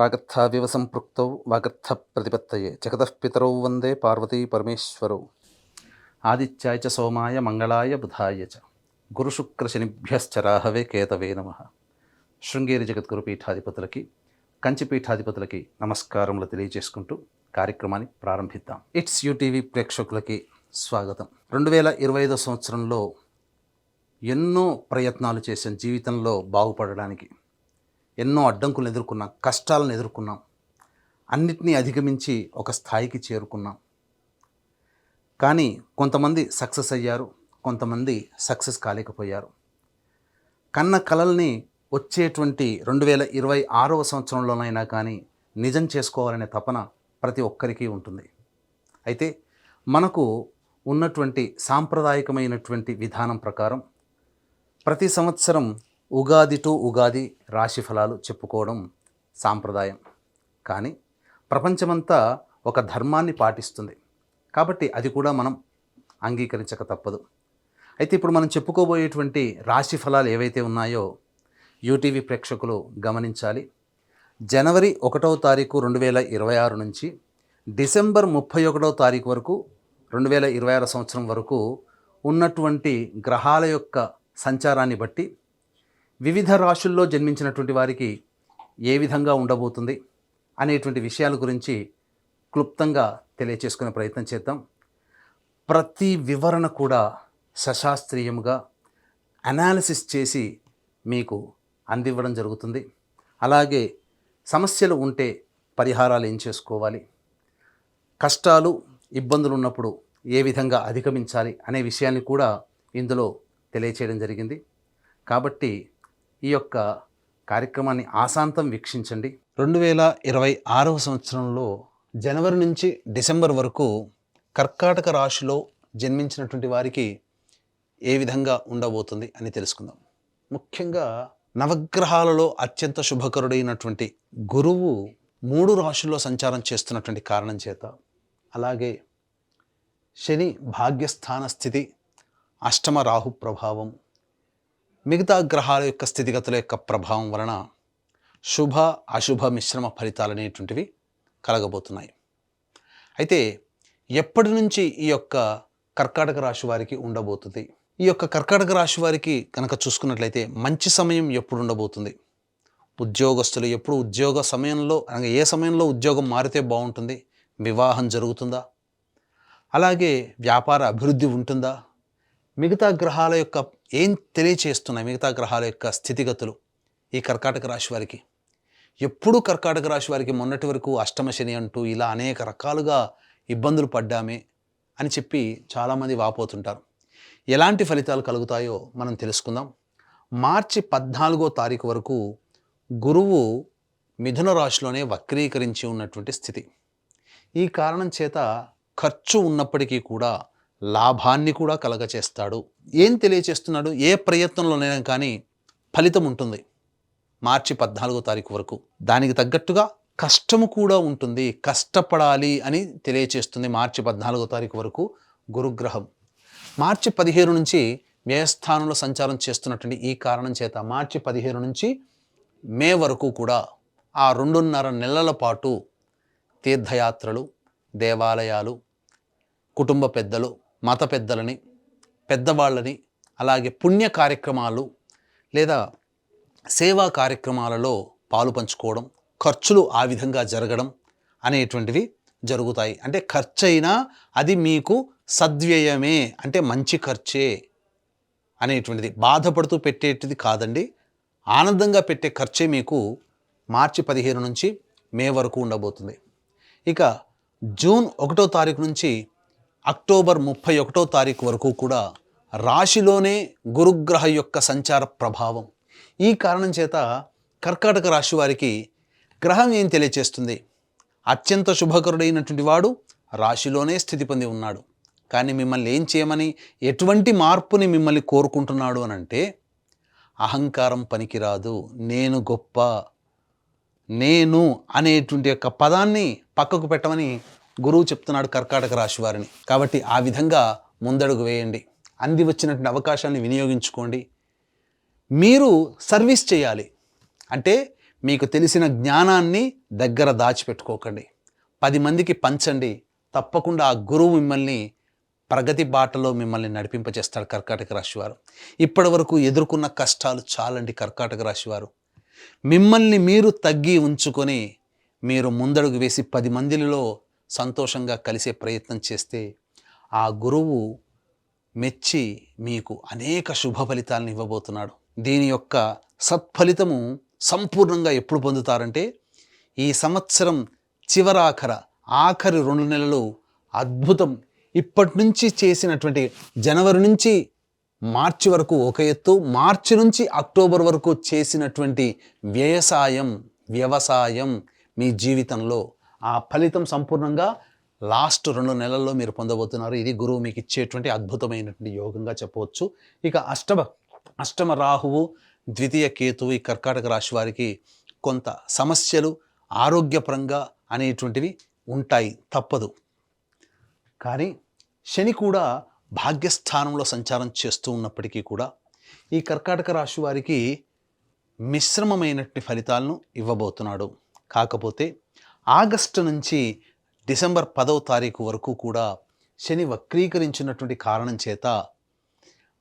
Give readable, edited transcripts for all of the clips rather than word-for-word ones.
వాగర్థావివ సంపృక్తౌ వాగర్థ ప్రతిపత్తయే జగతః పితరౌ వందే పార్వతీ పరమేశ్వరౌ. ఆదిత్యాయ చ సోమాయ మంగళాయ బుధాయ చ గురుశుక్రశనిభ్యశ్చ రాహవే కేతవే నమః. శృంగేరి జగద్గురు పీఠాధిపతులకి, కంచి పీఠాధిపతులకి నమస్కారములు తెలియజేసుకుంటూ కార్యక్రమాన్ని ప్రారంభిద్దాం. ఇట్స్ యూటీవీ ప్రేక్షకులకి స్వాగతం. 2025 సంవత్సరంలో ఎన్నో ప్రయత్నాలు చేసాం జీవితంలో బాగుపడడానికి. ఎన్నో అడ్డంకులను ఎదుర్కొన్నాం, కష్టాలను ఎదుర్కొన్నాం, అన్నిటినీ అధిగమించి ఒక స్థాయికి చేరుకున్నాం. కానీ కొంతమంది సక్సెస్ అయ్యారు, కొంతమంది సక్సెస్ కాలేకపోయారు. కన్న కలల్ని వచ్చేటువంటి 2026వ సంవత్సరంలోనైనా కానీ నిజం చేసుకోవాలనే తపన ప్రతి ఒక్కరికి ఉంటుంది. అయితే మనకు ఉన్నటువంటి సాంప్రదాయకమైనటువంటి విధానం ప్రకారం ప్రతి సంవత్సరం ఉగాది టు ఉగాది రాశి ఫలాలు చెప్పుకోవడం సాంప్రదాయం. కానీ ప్రపంచమంతా ఒక ధర్మాన్ని పాటిస్తుంది కాబట్టి అది కూడా మనం అంగీకరించక తప్పదు. అయితే ఇప్పుడు మనం చెప్పుకోబోయేటువంటి రాశి ఫలాలు ఏవైతే ఉన్నాయో యూటీవీ ప్రేక్షకులు గమనించాలి. జనవరి 1వ తారీఖు 2026 నుంచి డిసెంబర్ 31వ తారీఖు వరకు 2026 సంవత్సరం వరకు ఉన్నటువంటి గ్రహాల యొక్క సంచారాన్ని బట్టి వివిధ రాశుల్లో జన్మించినటువంటి వారికి ఏ విధంగా ఉండబోతుంది అనేటువంటి విషయాల గురించి క్లుప్తంగా తెలియచేసుకునే ప్రయత్నం చేద్దాం. ప్రతి వివరణ కూడా సశాస్త్రీయంగా అనాలిసిస్ చేసి మీకు అందివ్వడం జరుగుతుంది. అలాగే సమస్యలు ఉంటే పరిహారాలు ఏం చేసుకోవాలి, కష్టాలు ఇబ్బందులు ఉన్నప్పుడు ఏ విధంగా అధిగమించాలి అనే విషయాన్ని కూడా ఇందులో తెలియచేయడం జరిగింది. కాబట్టి ఈ యొక్క కార్యక్రమాన్ని ఆశాంతం వీక్షించండి. 2026వ సంవత్సరంలో జనవరి నుంచి డిసెంబర్ వరకు కర్కాటక రాశిలో జన్మించినటువంటి వారికి ఏ విధంగా ఉండబోతుంది అని తెలుసుకుందాం. ముఖ్యంగా నవగ్రహాలలో అత్యంత శుభకరుడైనటువంటి గురువు 3 రాశుల్లో సంచారం చేస్తున్నటువంటి కారణం చేత, అలాగే శని భాగ్యస్థాన స్థితి, అష్టమ రాహు ప్రభావం, మిగతా గ్రహాల యొక్క స్థితిగతుల యొక్క ప్రభావం వలన శుభ అశుభ మిశ్రమ ఫలితాలు అనేటువంటివి కలగబోతున్నాయి. అయితే ఎప్పటి నుంచి ఈ యొక్క కర్కాటక రాశి వారికి ఉండబోతుంది? ఈ యొక్క కర్కాటక రాశి వారికి కనుక చూసుకున్నట్లయితే మంచి సమయం ఎప్పుడు ఉండబోతుంది? ఉద్యోగస్తులు ఎప్పుడు ఉద్యోగ సమయంలో, అనగా ఏ సమయంలో ఉద్యోగం మారితే బాగుంటుంది? వివాహం జరుగుతుందా? అలాగే వ్యాపార అభివృద్ధి ఉంటుందా? మిగతా గ్రహాల యొక్క ఏం తెలియచేస్తున్నాయి? మిగతా గ్రహాల యొక్క స్థితిగతులు ఈ కర్కాటక రాశి వారికి. ఎప్పుడూ కర్కాటక రాశి వారికి మొన్నటి వరకు అష్టమ శని అంటూ ఇలా అనేక రకాలుగా ఇబ్బందులు పడ్డామే అని చెప్పి చాలామంది వాపోతుంటారు. ఎలాంటి ఫలితాలు కలుగుతాయో మనం తెలుసుకుందాం. మార్చి 14వ తారీఖు వరకు గురువు మిథున రాశిలోనే వక్రీకరించి ఉన్నటువంటి స్థితి. ఈ కారణం చేత ఖర్చు ఉన్నప్పటికీ కూడా లాభాన్ని కూడా కలగచేస్తాడు. ఏం తెలియచేస్తున్నాడు? ఏ ప్రయత్నంలోనైనా కానీ ఫలితం ఉంటుంది మార్చి 14వ తారీఖు వరకు. దానికి తగ్గట్టుగా కష్టము కూడా ఉంటుంది, కష్టపడాలి అని తెలియచేస్తుంది మార్చి 14వ తారీఖు వరకు గురుగ్రహం. మార్చి 15 నుంచి వ్యయస్థానంలో సంచారం చేస్తున్నటువంటి ఈ కారణం చేత మార్చి 15 నుంచి మే వరకు కూడా ఆ 2.5 నెలల పాటు తీర్థయాత్రలు, దేవాలయాలు, కుటుంబ పెద్దలు, మత పెద్దలని, పెద్దవాళ్ళని, అలాగే పుణ్య కార్యక్రమాలు లేదా సేవా కార్యక్రమాలలో పాలు పంచుకోవడం, ఖర్చులు ఆ విధంగా జరగడం అనేటువంటివి జరుగుతాయి. అంటే ఖర్చు అయినా అది మీకు సద్వ్యయమే, అంటే మంచి ఖర్చే అనేటువంటిది. బాధపడుతూ పెట్టేటిది కాదండి, ఆనందంగా పెట్టే ఖర్చే మీకు మార్చి 15 నుంచి మే వరకు ఉండబోతుంది. ఇక జూన్ 1వ తారీఖు నుంచి అక్టోబర్ 31వ తారీఖు వరకు కూడా రాశిలోనే గురుగ్రహ యొక్క సంచార ప్రభావం. ఈ కారణం చేత కర్కాటక రాశి వారికి గ్రహం ఏం తెలియచేస్తుంది? అత్యంత శుభకరుడైనటువంటి వాడు రాశిలోనే స్థితి పొంది ఉన్నాడు. కానీ మిమ్మల్ని ఏం చేయమని, ఎటువంటి మార్పుని మిమ్మల్ని కోరుకుంటున్నాడు అని అంటే, అహంకారం పనికిరాదు, నేను గొప్ప, నేను అనేటువంటి యొక్క పదాన్ని పక్కకు పెట్టమని గురువు చెప్తున్నాడు కర్కాటక రాశి వారిని. కాబట్టి ఆ విధంగా ముందడుగు వేయండి, అంది వచ్చినటువంటి అవకాశాన్ని వినియోగించుకోండి. మీరు సర్వీస్ చేయాలి, అంటే మీకు తెలిసిన జ్ఞానాన్ని దగ్గర దాచిపెట్టుకోకండి, 10 మందికి పంచండి. తప్పకుండా ఆ గురువు మిమ్మల్ని ప్రగతి బాటలో మిమ్మల్ని నడిపింపచేస్తాడు. కర్కాటక రాశి వారు ఇప్పటి వరకు ఎదుర్కొన్న కష్టాలు చాలండి. కర్కాటక రాశి వారు మిమ్మల్ని మీరు తగ్గి ఉంచుకొని మీరు ముందడుగు వేసి 10 మందిలో సంతోషంగా కలిసే ప్రయత్నం చేస్తే ఆ గురువు మెచ్చి మీకు అనేక శుభ ఫలితాలను ఇవ్వబోతున్నాడు. దీని యొక్క సత్ఫలితము సంపూర్ణంగా ఎప్పుడు పొందుతారంటే ఈ సంవత్సరం ఆఖరి 2 నెలలు అద్భుతం. ఇప్పటి నుంచి చేసినటువంటి జనవరి నుంచి మార్చి వరకు ఒక ఎత్తు, మార్చి నుంచి అక్టోబర్ వరకు చేసినటువంటి వ్యవసాయం మీ జీవితంలో ఆ ఫలితం సంపూర్ణంగా లాస్ట్ 2 నెలల్లో మీరు పొందబోతున్నారు. ఇది గురువు మీకు ఇచ్చేటువంటి అద్భుతమైనటువంటి యోగంగా చెప్పవచ్చు. ఇక అష్టమ రాహువు, ద్వితీయ కేతువు ఈ కర్కాటక రాశి వారికి కొంత సమస్యలు ఆరోగ్యపరంగా అనేటువంటివి ఉంటాయి, తప్పదు. కానీ శని కూడా భాగ్యస్థానంలో సంచారం చేస్తూ ఉన్నప్పటికీ కూడా ఈ కర్కాటక రాశి వారికి మిశ్రమమైనటువంటి ఫలితాలను ఇవ్వబోతున్నాడు. కాకపోతే ఆగస్టు నుంచి డిసెంబర్ 10వ తారీఖు వరకు కూడా శని వక్రీకరించినటువంటి కారణం చేత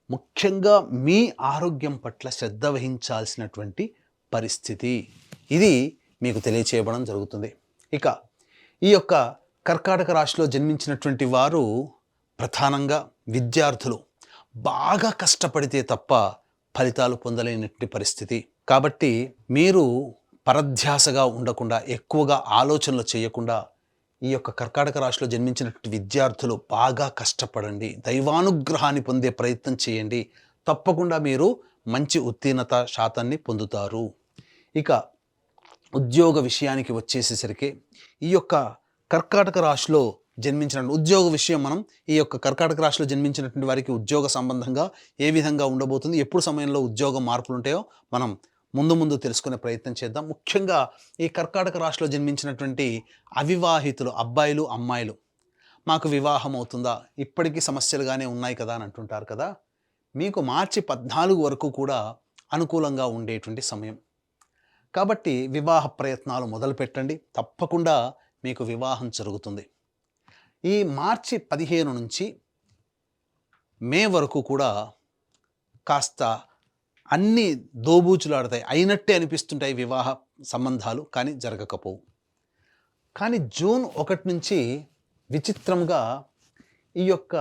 ముఖ్యంగా మీ ఆరోగ్యం పట్ల శ్రద్ధ వహించాల్సినటువంటి పరిస్థితి ఇది మీకు తెలియచేయబడం జరుగుతుంది. ఇక ఈ యొక్క కర్కాటక రాశిలో జన్మించినటువంటి వారు ప్రధానంగా విద్యార్థులు బాగా కష్టపడితే తప్ప ఫలితాలు పొందలేనటువంటి పరిస్థితి. కాబట్టి మీరు పరధ్యాసగా ఉండకుండా, ఎక్కువగా ఆలోచనలు చేయకుండా ఈ యొక్క కర్కాటక రాశిలో జన్మించినటువంటి విద్యార్థులు బాగా కష్టపడండి, దైవానుగ్రహాన్ని పొందే ప్రయత్నం చేయండి. తప్పకుండా మీరు మంచి ఉత్తీర్ణత శాతాన్ని పొందుతారు. ఇక ఉద్యోగ విషయానికి వచ్చేసేసరికి ఈ యొక్క కర్కాటక రాశిలో జన్మించిన ఉద్యోగ విషయం మనం ఈ యొక్క కర్కాటక రాశిలో జన్మించినటువంటి వారికి ఉద్యోగ సంబంధంగా ఏ విధంగా ఉండబోతుంది, ఎప్పుడు సమయంలో ఉద్యోగ మార్పులు ఉంటాయో మనం ముందు తెలుసుకునే ప్రయత్నం చేద్దాం. ముఖ్యంగా ఈ కర్కాటక రాశిలో జన్మించినటువంటి అవివాహితులు అబ్బాయిలు అమ్మాయిలు, మాకు వివాహం అవుతుందా, ఇప్పటికీ సమస్యలుగానే ఉన్నాయి కదా అని అంటుంటారు కదా. మీకు మార్చి 14 వరకు కూడా అనుకూలంగా ఉండేటువంటి సమయం. కాబట్టి వివాహ ప్రయత్నాలు మొదలు పెట్టండి, తప్పకుండా మీకు వివాహం జరుగుతుంది. ఈ మార్చి 15 నుంచి మే వరకు కూడా కాస్త అన్నీ దోబూచులాడతాయి, అయినట్టే అనిపిస్తుంటాయి వివాహ సంబంధాలు, కానీ జరగకపోవు. కానీ జూన్ 1 నుంచి విచిత్రంగా ఈ యొక్క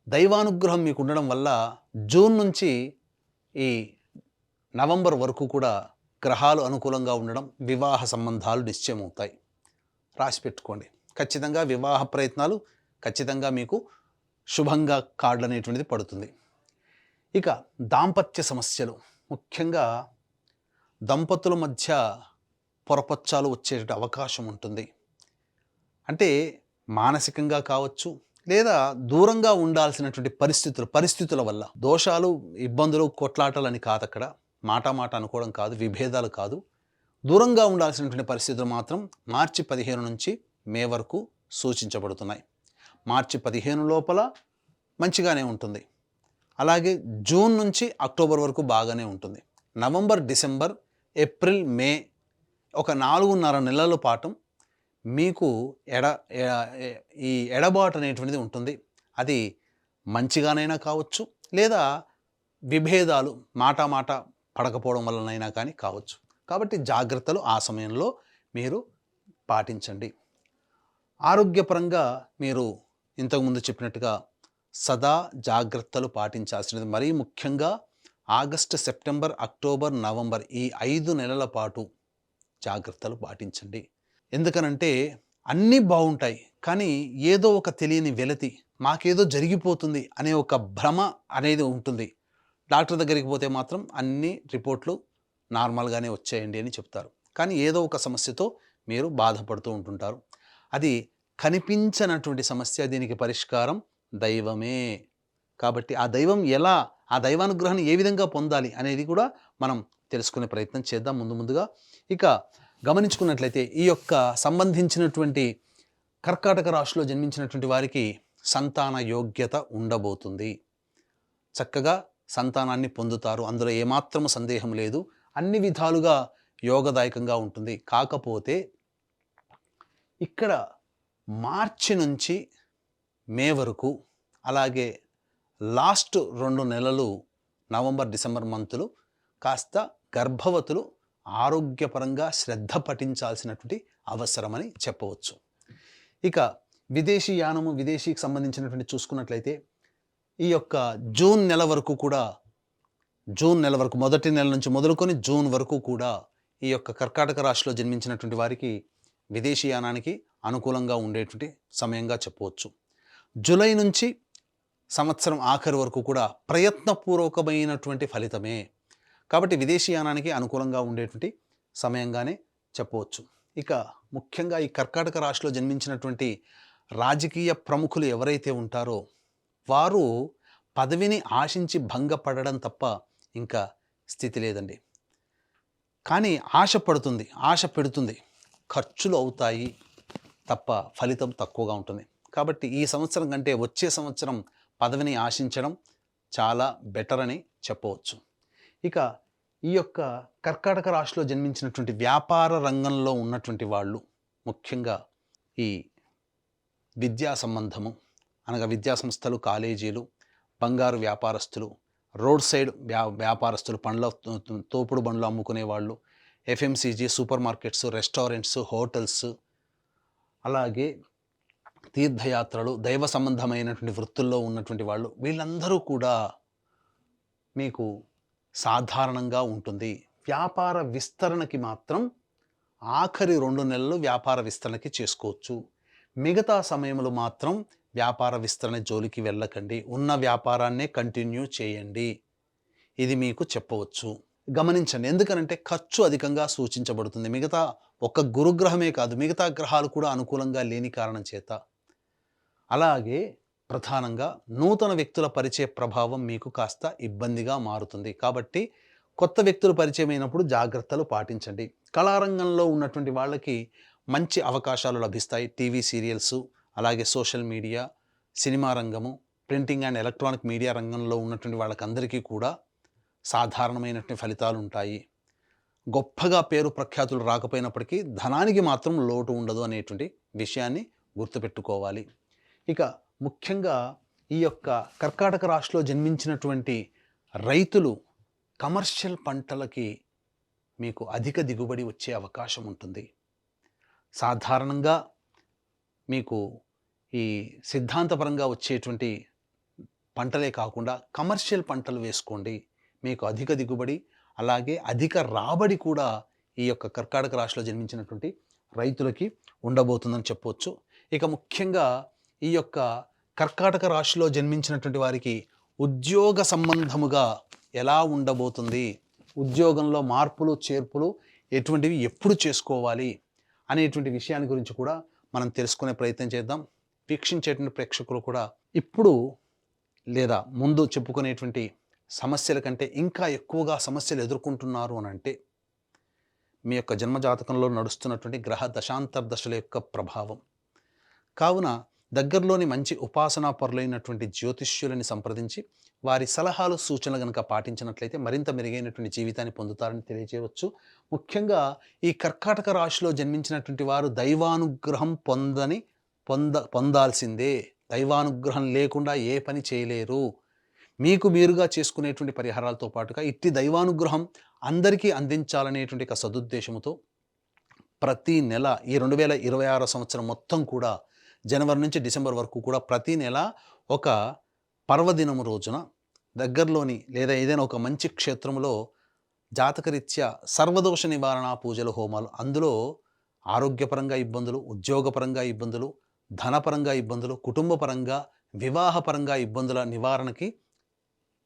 దైవానుగ్రహం మీకు ఉండడం వల్ల జూన్ నుంచి ఈ నవంబర్ వరకు కూడా గ్రహాలు అనుకూలంగా ఉండడం, వివాహ సంబంధాలు నిశ్చయమవుతాయి. రాసి పెట్టుకోండి. ఖచ్చితంగా వివాహ ప్రయత్నాలు ఖచ్చితంగా మీకు శుభంగా కార్డులు అనేటువంటిది పడుతుంది. ఇక దాంపత్య సమస్యలు, ముఖ్యంగా దంపతుల మధ్య పొరపచ్చాలు వచ్చే అవకాశం ఉంటుంది. అంటే మానసికంగా కావచ్చు, లేదా దూరంగా ఉండాల్సినటువంటి పరిస్థితుల వల్ల దోషాలు, ఇబ్బందులు, కొట్లాటలని కాదు, అక్కడ మాట అనుకోవడం కాదు, విభేదాలు కాదు, దూరంగా ఉండాల్సినటువంటి పరిస్థితులు మాత్రం మార్చి 15 నుంచి మే వరకు సూచించబడుతున్నాయి. మార్చి 15 లోపల మంచిగానే ఉంటుంది. అలాగే జూన్ నుంచి అక్టోబర్ వరకు బాగానే ఉంటుంది. నవంబర్, డిసెంబర్, ఏప్రిల్, మే ఒక 4.5 నెలల పాటు మీకు ఈ ఎడబాటు అనేటువంటిది ఉంటుంది. అది మంచిగానైనా కావచ్చు, లేదా విభేదాలు మాట పడకపోవడం వలనైనా కానీ కావచ్చు. కాబట్టి జాగ్రత్తలు ఆ సమయంలో మీరు పాటించండి. ఆరోగ్యపరంగా మీరు ఇంతకుముందు చెప్పినట్టుగా సదా జాగ్రత్తలు పాటించాల్సినది. మరీ ముఖ్యంగా ఆగస్టు, సెప్టెంబర్, అక్టోబర్, నవంబర్ ఈ 5 నెలల పాటు జాగ్రత్తలు పాటించండి. ఎందుకనంటే అన్నీ బాగుంటాయి, కానీ ఏదో ఒక తెలియని వెలతి, మాకేదో జరిగిపోతుంది అనే ఒక భ్రమ అనేది ఉంటుంది. డాక్టర్ దగ్గరికి పోతే మాత్రం అన్ని రిపోర్ట్లు నార్మల్గానే వచ్చేయండి అని చెప్తారు. కానీ ఏదో ఒక సమస్యతో మీరు బాధపడుతూ ఉంటుంటారు. అది కనిపించనటువంటి సమస్య, దీనికి పరిష్కారం దైవమే. కాబట్టి ఆ దైవానుగ్రహాన్ని ఏ విధంగా పొందాలి అనేది కూడా మనం తెలుసుకునే ప్రయత్నం చేద్దాం ముందుగా. ఇక గమనించుకున్నట్లయితే ఈ యొక్క సంబంధించినటువంటి కర్కాటక రాశిలో జన్మించినటువంటి వారికి సంతాన యోగ్యత ఉండబోతుంది. చక్కగా సంతానాన్ని పొందుతారు, అందులో ఏమాత్రము సందేహం లేదు. అన్ని విధాలుగా యోగదాయకంగా ఉంటుంది. కాకపోతే ఇక్కడ మార్చి నుంచి మే వరకు, అలాగే లాస్ట్ 2 నెలలు నవంబర్ డిసెంబర్ మంతులు కాస్త గర్భవతులు ఆరోగ్యపరంగా శ్రద్ధ పఠించాల్సినటువంటి అవసరమని చెప్పవచ్చు. ఇక విదేశీ యానము, విదేశీకి సంబంధించినటువంటి చూసుకున్నట్లయితే ఈ యొక్క జూన్ నెల వరకు కూడా, జూన్ నెల వరకు మొదటి నెల నుంచి మొదలుకొని జూన్ వరకు కూడా ఈ యొక్క కర్కాటక రాశిలో జన్మించినటువంటి వారికి విదేశీ యానానికి అనుకూలంగా ఉండేటువంటి సమయంగా చెప్పవచ్చు. జూలై నుంచి సంవత్సరం ఆఖరి వరకు కూడా ప్రయత్నపూర్వకమైనటువంటి ఫలితమే. కాబట్టి విదేశీ యానానికి అనుకూలంగా ఉండేటువంటి సమయంగానే చెప్పవచ్చు. ఇక ముఖ్యంగా ఈ కర్కాటక రాశిలో జన్మించినటువంటి రాజకీయ ప్రముఖులు ఎవరైతే ఉంటారో వారు పదవిని ఆశించి భంగపడడం తప్ప ఇంకా స్థితి లేదండి. కానీ ఆశ పెడుతుంది, ఖర్చులు అవుతాయి తప్ప ఫలితం తక్కువగా ఉంటుంది. కాబట్టి ఈ సంవత్సరం కంటే వచ్చే సంవత్సరం పదవిని ఆశించడం చాలా బెటర్ అని చెప్పవచ్చు. ఇక ఈ యొక్క కర్కాటక రాశిలో జన్మించినటువంటి వ్యాపార రంగంలో ఉన్నటువంటి వాళ్ళు, ముఖ్యంగా ఈ విద్యా సంబంధము అనగా విద్యా సంస్థలు, కాలేజీలు, బంగారు వ్యాపారస్తులు, రోడ్ సైడ్ వ్యాపారస్తులు, తోపుడు బండ్లు అమ్ముకునే వాళ్ళు, FMCG, super markets, restaurants, hotels, అలాగే తీర్థయాత్రలు, దైవ సంబంధమైనటువంటి వృత్తుల్లో ఉన్నటువంటి వాళ్ళు, వీళ్ళందరూ కూడా మీకు సాధారణంగా ఉంటుంది. వ్యాపార విస్తరణకి మాత్రం ఆఖరి 2 నెలలు వ్యాపార విస్తరణకి చేసుకోవచ్చు. మిగతా సమయంలో మాత్రం వ్యాపార విస్తరణ జోలికి వెళ్ళకండి. ఉన్న వ్యాపారాన్నే కంటిన్యూ చేయండి. ఇది మీకు చెప్పవచ్చు. గమనించండి, ఎందుకనంటే ఖర్చు అధికంగా సూచించబడుతుంది. మిగతా ఒక గురుగ్రహమే కాదు, మిగతా గ్రహాలు కూడా అనుకూలంగా లేని కారణం చేత. అలాగే ప్రధానంగా నూతన వ్యక్తుల పరిచయ ప్రభావం మీకు కాస్త ఇబ్బందిగా మారుతుంది. కాబట్టి కొత్త వ్యక్తులు పరిచయం అయినప్పుడు జాగ్రత్తలు పాటించండి. కళారంగంలో ఉన్నటువంటి వాళ్ళకి మంచి అవకాశాలు లభిస్తాయి. టీవీ సీరియల్స్, అలాగే సోషల్ మీడియా, సినిమా రంగము, ప్రింటింగ్ అండ్ ఎలక్ట్రానిక్ మీడియా రంగంలో ఉన్నటువంటి వాళ్ళకందరికీ కూడా సాధారణమైనటువంటి ఫలితాలు ఉంటాయి. గొప్పగా పేరు ప్రఖ్యాతులు రాకపోయినప్పటికీ ధనానికి మాత్రం లోటు ఉండదు అనేటువంటి విషయాన్ని గుర్తుపెట్టుకోవాలి. ఇక ముఖ్యంగా ఈ యొక్క కర్కాటక రాశిలో జన్మించినటువంటి రైతులు కమర్షియల్ పంటలకి మీకు అధిక దిగుబడి వచ్చే అవకాశం ఉంటుంది. సాధారణంగా మీకు ఈ సిద్ధాంతపరంగా వచ్చేటువంటి పంటలే కాకుండా కమర్షియల్ పంటలు వేసుకోండి. మీకు అధిక దిగుబడి, అలాగే అధిక రాబడి కూడా ఈ యొక్క కర్కాటక రాశిలో జన్మించినటువంటి రైతులకి ఉండబోతుందని చెప్పవచ్చు. ఇక ముఖ్యంగా ఈ యొక్క కర్కాటక రాశిలో జన్మించినటువంటి వారికి ఉద్యోగ సంబంధముగా ఎలా ఉండబోతుంది, ఉద్యోగంలో మార్పులు చేర్పులు ఎటువంటివి ఎప్పుడు చేసుకోవాలి అనేటువంటి విషయాన్ని గురించి కూడా మనం తెలుసుకునే ప్రయత్నం చేద్దాం. వీక్షించేటువంటి ప్రేక్షకులు కూడా ఇప్పుడు లేదా ముందు చెప్పుకునేటువంటి సమస్యల కంటే ఇంకా ఎక్కువగా సమస్యలు ఎదుర్కొంటున్నారు అని అంటే మీ యొక్క జన్మజాతకంలో నడుస్తున్నటువంటి గ్రహ దశాంతర్దశల యొక్క ప్రభావం. కావున దగ్గరలోని మంచి ఉపాసనా పరులైనటువంటి జ్యోతిష్యులని సంప్రదించి వారి సలహాలు, సూచనలు కనుక పాటించినట్లయితే మరింత మెరుగైనటువంటి జీవితాన్ని పొందుతారని తెలియజేయవచ్చు. ముఖ్యంగా ఈ కర్కాటక రాశిలో జన్మించినటువంటి వారు దైవానుగ్రహం పొందాల్సిందే. దైవానుగ్రహం లేకుండా ఏ పని చేయలేరు. మీకు మీరుగా చేసుకునేటువంటి పరిహారాలతో పాటుగా ఇట్టి దైవానుగ్రహం అందరికీ అందించాలనేటువంటి ఒక సదుద్దేశంతో ప్రతి నెల ఈ 2026 సంవత్సరం మొత్తం కూడా జనవరి నుంచి డిసెంబర్ వరకు కూడా ప్రతి నెల ఒక పర్వదినము రోజున దగ్గరలోని లేదా ఏదైనా ఒక మంచి క్షేత్రంలో జాతకరీత్యా సర్వదోష నివారణ పూజలు, హోమాలు, అందులో ఆరోగ్యపరంగా ఇబ్బందులు, ఉద్యోగపరంగా ఇబ్బందులు, ధనపరంగా ఇబ్బందులు, కుటుంబపరంగా, వివాహపరంగా ఇబ్బందుల నివారణకి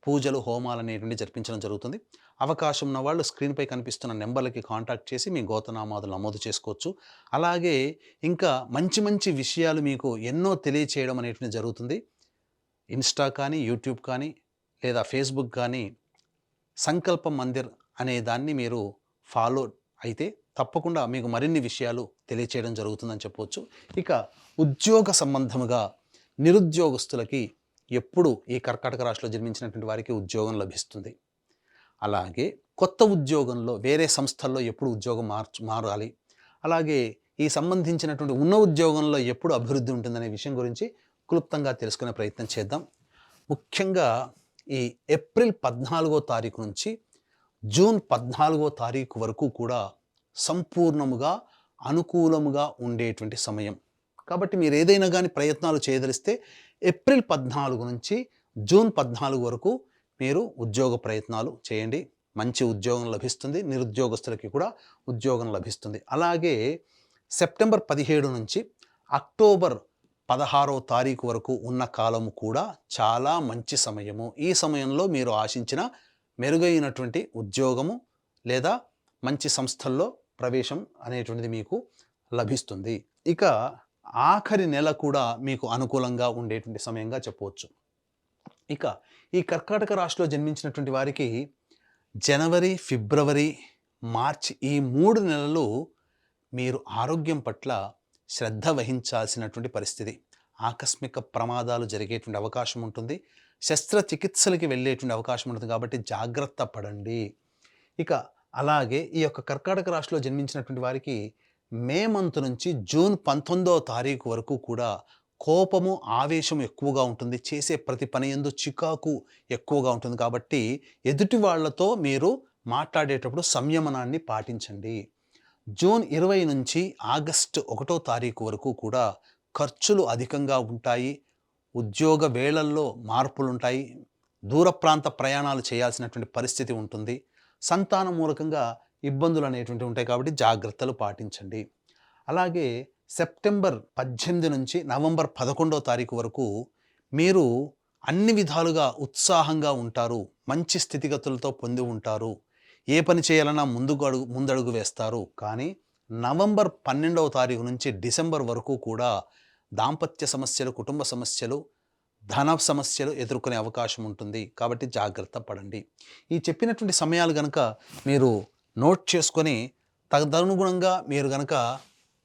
పూజలు, హోమాలు అనేటువంటి జరిపించడం జరుగుతుంది. అవకాశం ఉన్న వాళ్ళు స్క్రీన్పై కనిపిస్తున్న నెంబర్లకి కాంటాక్ట్ చేసి మీ గోతనామాదులు నమోదు చేసుకోవచ్చు. అలాగే ఇంకా మంచి మంచి విషయాలు మీకు ఎన్నో తెలియచేయడం అనేటువంటి జరుగుతుంది. ఇన్స్టా కానీ, యూట్యూబ్ కానీ, లేదా ఫేస్బుక్ కానీ సంకల్ప మందిర్ అనే దాన్ని మీరు ఫాలో అయితే తప్పకుండా మీకు మరిన్ని విషయాలు తెలియచేయడం జరుగుతుందని చెప్పవచ్చు. ఇక ఉద్యోగ సంబంధముగా నిరుద్యోగస్తులకి ఎప్పుడు ఈ కర్కాటక రాశిలో జన్మించినటువంటి వారికి ఉద్యోగం లభిస్తుంది. అలాగే కొత్త ఉద్యోగంలో వేరే సంస్థల్లో ఎప్పుడు ఉద్యోగం మారాలి, అలాగే ఈ సంబంధించినటువంటి ఉన్న ఉద్యోగంలో ఎప్పుడు అభివృద్ధి ఉంటుందనే విషయం గురించి క్లుప్తంగా తెలుసుకునే ప్రయత్నం చేద్దాం. ముఖ్యంగా ఈ ఏప్రిల్ 14వ తారీఖు నుంచి జూన్ 14వ తారీఖు వరకు కూడా సంపూర్ణముగా అనుకూలముగా ఉండేటువంటి సమయం. కాబట్టి మీరు ఏదైనా కానీ ప్రయత్నాలు చేయదలిస్తే ఏప్రిల్ 14 నుంచి జూన్ 14 వరకు మీరు ఉద్యోగ ప్రయత్నాలు చేయండి. మంచి ఉద్యోగం లభిస్తుంది, నిరుద్యోగస్తులకి కూడా ఉద్యోగం లభిస్తుంది. అలాగే సెప్టెంబర్ 17 నుంచి అక్టోబర్ 16వ తారీఖు వరకు ఉన్న కాలము కూడా చాలా మంచి సమయము. ఈ సమయంలో మీరు ఆశించిన మెరుగైనటువంటి ఉద్యోగము లేదా మంచి సంస్థల్లో ప్రవేశం అనేటువంటిది మీకు లభిస్తుంది. ఇక ఆఖరి నెల కూడా మీకు అనుకూలంగా ఉండేటువంటి సమయంగా చెప్పవచ్చు. ఇక ఈ కర్కాటక రాశిలో జన్మించినటువంటి వారికి జనవరి, ఫిబ్రవరి, మార్చి ఈ 3 నెలలు మీరు ఆరోగ్యం పట్ల శ్రద్ధ వహించాల్సినటువంటి పరిస్థితి. ఆకస్మిక ప్రమాదాలు జరిగేటువంటి అవకాశం ఉంటుంది. శస్త్రచికిత్సలకి వెళ్ళేటువంటి అవకాశం ఉంటుంది. కాబట్టి జాగ్రత్త పడండి. ఇక అలాగే ఈ యొక్క కర్కాటక రాశిలో జన్మించినటువంటి వారికి మే మంత్ నుంచి జూన్ 19వ తారీఖు వరకు కూడా కోపము, ఆవేశం ఎక్కువగా ఉంటుంది. చేసే ప్రతి పని యందు చికాకు ఎక్కువగా ఉంటుంది. కాబట్టి ఎదుటి వాళ్ళతో మీరు మాట్లాడేటప్పుడు సంయమనాన్ని పాటించండి. జూన్ 20 నుంచి ఆగస్టు 1వ తారీఖు వరకు కూడా ఖర్చులు అధికంగా ఉంటాయి. ఉద్యోగ వేళల్లో మార్పులుంటాయి. దూర ప్రాంత ప్రయాణాలు చేయాల్సినటువంటి పరిస్థితి ఉంటుంది. సంతాన మూలకంగా ఇబ్బందులు అనేటువంటివి ఉంటాయి. కాబట్టి జాగ్రత్తలు పాటించండి. అలాగే సెప్టెంబర్ 18 నుంచి నవంబర్ 11వ తారీఖు వరకు మీరు అన్ని విధాలుగా ఉత్సాహంగా ఉంటారు. మంచి స్థితిగతులతో పొంది ఉంటారు. ఏ పని చేయాలన్నా ముందడుగు వేస్తారు. కానీ నవంబర్ 12వ తారీఖు నుంచి డిసెంబర్ వరకు కూడా దాంపత్య సమస్యలు, కుటుంబ సమస్యలు, ధన సమస్యలు ఎదుర్కొనే అవకాశం ఉంటుంది. కాబట్టి జాగ్రత్త పడండి. ఈ చెప్పినటువంటి సమయాలు కనుక మీరు నోట్ చేసుకొని తదనుగుణంగా మీరు కనుక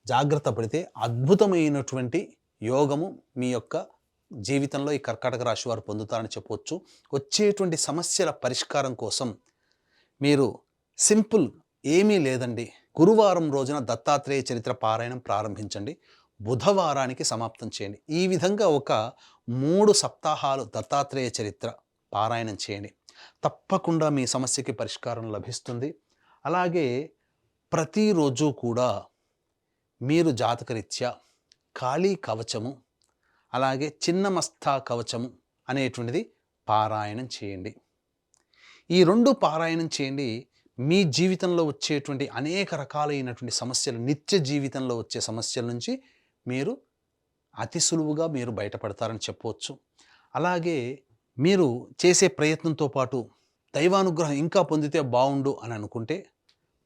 జాగ్రత్త పడితే అద్భుతమైనటువంటి యోగము మీ యొక్క జీవితంలో ఈ కర్కాటక రాశి వారు పొందుతారని చెప్పవచ్చు. వచ్చేటువంటి సమస్యల పరిష్కారం కోసం మీరు సింపుల్ ఏమీ లేదండి, గురువారం రోజున దత్తాత్రేయ చరిత్ర పారాయణం ప్రారంభించండి. బుధవారానికి సమాప్తం చేయండి. ఈ విధంగా ఒక 3 సప్తాహాలు దత్తాత్రేయ చరిత్ర పారాయణం చేయండి. తప్పకుండా మీ సమస్యకి పరిష్కారం లభిస్తుంది. అలాగే ప్రతిరోజు కూడా మీరు జాతకరీత్యా కాళీ కవచము, అలాగే చిన్నమస్తా కవచము అనేటువంటిది పారాయణం చేయండి. ఈ 2 పారాయణం చేయండి. మీ జీవితంలో వచ్చేటువంటి అనేక రకాలైనటువంటి సమస్యలు, నిత్య జీవితంలో వచ్చే సమస్యల నుంచి మీరు అతి సులువుగా మీరు బయటపడతారని చెప్పవచ్చు. అలాగే మీరు చేసే ప్రయత్నంతో పాటు దైవానుగ్రహం ఇంకా పొందితే బాగుండు అని అనుకుంటే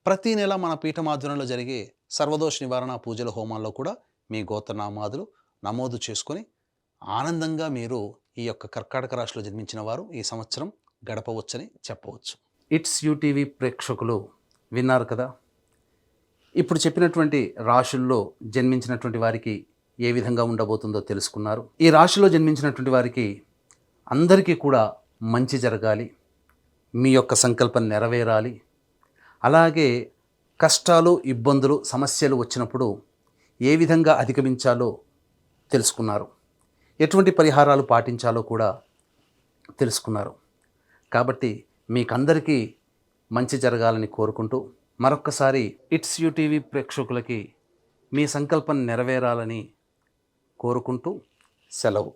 ప్రతి నెల మన పీఠమాధ్వర్యంలో జరిగే సర్వదోష నివారణ పూజల హోమాల్లో కూడా మీ గోత్రనామాదులు నమోదు చేసుకొని ఆనందంగా మీరు ఈ యొక్క కర్కాటక రాశిలో జన్మించిన వారు ఈ సంవత్సరం గడపవచ్చని చెప్పవచ్చు. ఇట్స్ యూటీవీ ప్రేక్షకులు విన్నారు కదా, ఇప్పుడు చెప్పినటువంటి రాశుల్లో జన్మించినటువంటి వారికి ఏ విధంగా ఉండబోతుందో తెలుసుకున్నారు. ఈ రాశిలో జన్మించినటువంటి వారికి అందరికీ కూడా మంచి జరగాలి, మీ యొక్క సంకల్పం నెరవేరాలి. అలాగే కష్టాలు, ఇబ్బందులు, సమస్యలు వచ్చినప్పుడు ఏ విధంగా అధిగమించాలో తెలుసుకున్నారు. ఎటువంటి పరిహారాలు పాటించాలో కూడా తెలుసుకున్నారు. కాబట్టి మీకందరికీ మంచి జరగాలని కోరుకుంటూ మరొక్కసారి ఇట్స్ యూటీవీ ప్రేక్షకులకి మీ సంకల్పం నెరవేరాలని కోరుకుంటూ సెలవు.